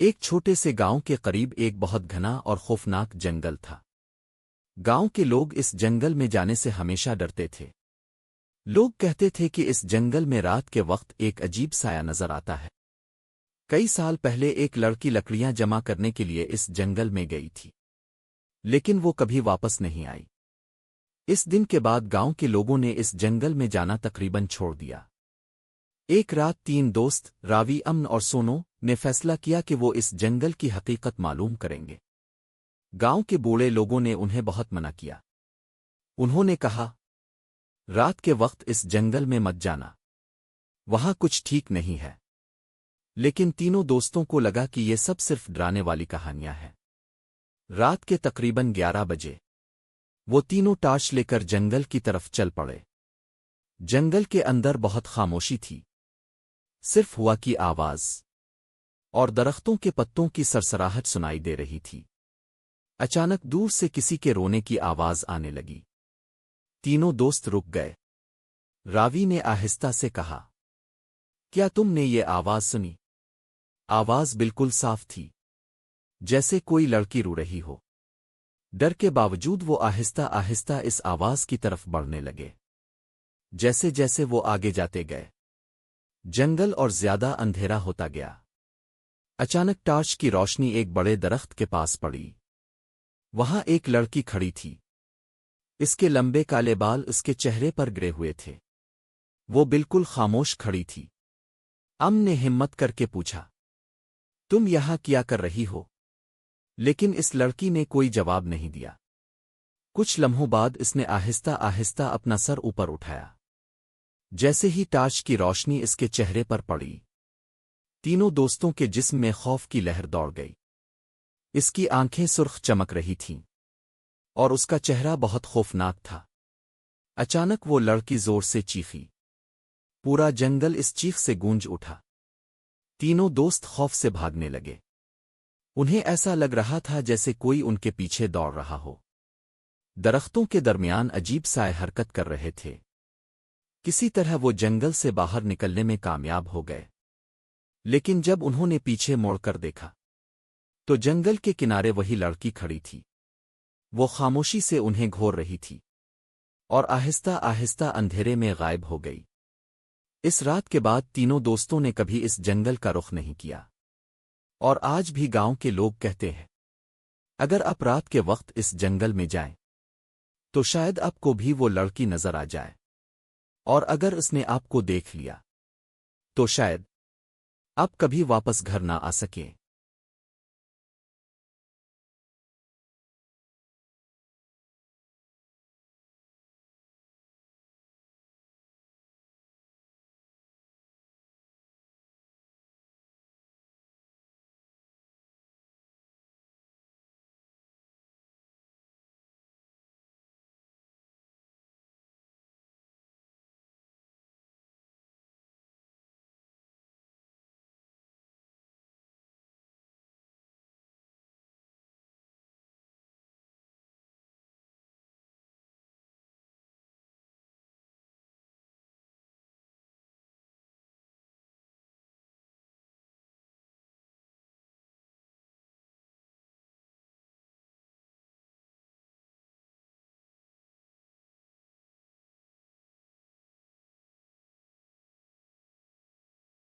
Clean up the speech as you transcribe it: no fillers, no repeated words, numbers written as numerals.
ایک چھوٹے سے گاؤں کے قریب ایک بہت گھنا اور خوفناک جنگل تھا۔ گاؤں کے لوگ اس جنگل میں جانے سے ہمیشہ ڈرتے تھے۔ لوگ کہتے تھے کہ اس جنگل میں رات کے وقت ایک عجیب سایہ نظر آتا ہے۔ کئی سال پہلے ایک لڑکی لکڑیاں جمع کرنے کے لیے اس جنگل میں گئی تھی، لیکن وہ کبھی واپس نہیں آئی۔ اس دن کے بعد گاؤں کے لوگوں نے اس جنگل میں جانا تقریباً چھوڑ دیا۔ ایک رات 3 دوست راوی، امن اور سونو نے فیصلہ کیا کہ وہ اس جنگل کی حقیقت معلوم کریں گے۔ گاؤں کے بوڑھے لوگوں نے انہیں بہت منع کیا۔ انہوں نے کہا، رات کے وقت اس جنگل میں مت جانا، وہاں کچھ ٹھیک نہیں ہے۔ لیکن تینوں دوستوں کو لگا کہ یہ سب صرف ڈرانے والی کہانیاں ہیں۔ رات کے تقریباً 11 بجے وہ تینوں ٹارچ لے کر جنگل کی طرف چل پڑے۔ جنگل کے اندر بہت خاموشی تھی، صرف ہوا کی آواز اور درختوں کے پتوں کی سرسراہٹ سنائی دے رہی تھی۔ اچانک دور سے کسی کے رونے کی آواز آنے لگی۔ تینوں دوست رک گئے۔ راوی نے آہستہ سے کہا، کیا تم نے یہ آواز سنی؟ آواز بالکل صاف تھی، جیسے کوئی لڑکی رو رہی ہو۔ ڈر کے باوجود وہ آہستہ آہستہ اس آواز کی طرف بڑھنے لگے۔ جیسے جیسے وہ آگے جاتے گئے، جنگل اور زیادہ اندھیرا ہوتا گیا۔ اچانک ٹارچ کی روشنی ایک بڑے درخت کے پاس پڑی۔ وہاں ایک لڑکی کھڑی تھی۔ اس کے لمبے کالے بال اس کے چہرے پر گرے ہوئے تھے۔ وہ بالکل خاموش کھڑی تھی۔ امن نے ہمت کر کے پوچھا، تم یہاں کیا کر رہی ہو؟ لیکن اس لڑکی نے کوئی جواب نہیں دیا۔ کچھ لمحوں بعد اس نے آہستہ آہستہ اپنا سر اوپر اٹھایا۔ جیسے ہی ٹارچ کی روشنی اس کے چہرے پر پڑی، تینوں دوستوں کے جسم میں خوف کی لہر دوڑ گئی۔ اس کی آنکھیں سرخ چمک رہی تھیں اور اس کا چہرہ بہت خوفناک تھا۔ اچانک وہ لڑکی زور سے چیخی۔ پورا جنگل اس چیخ سے گونج اٹھا۔ تینوں دوست خوف سے بھاگنے لگے۔ انہیں ایسا لگ رہا تھا جیسے کوئی ان کے پیچھے دوڑ رہا ہو۔ درختوں کے درمیان عجیب سائے حرکت کر رہے تھے۔ کسی طرح وہ جنگل سے باہر نکلنے میں کامیاب ہو گئے۔ لیکن جب انہوں نے پیچھے موڑ کر دیکھا تو جنگل کے کنارے وہی لڑکی کھڑی تھی۔ وہ خاموشی سے انہیں گھور رہی تھی اور آہستہ آہستہ اندھیرے میں غائب ہو گئی۔ اس رات کے بعد تینوں دوستوں نے کبھی اس جنگل کا رخ نہیں کیا۔ اور آج بھی گاؤں کے لوگ کہتے ہیں، اگر آپ رات کے وقت اس جنگل میں جائیں تو شاید آپ کو بھی وہ لڑکی نظر آ جائے، اور اگر اس نے آپ کو دیکھ لیا تو شاید آپ کبھی واپس گھر نہ آ سکیں۔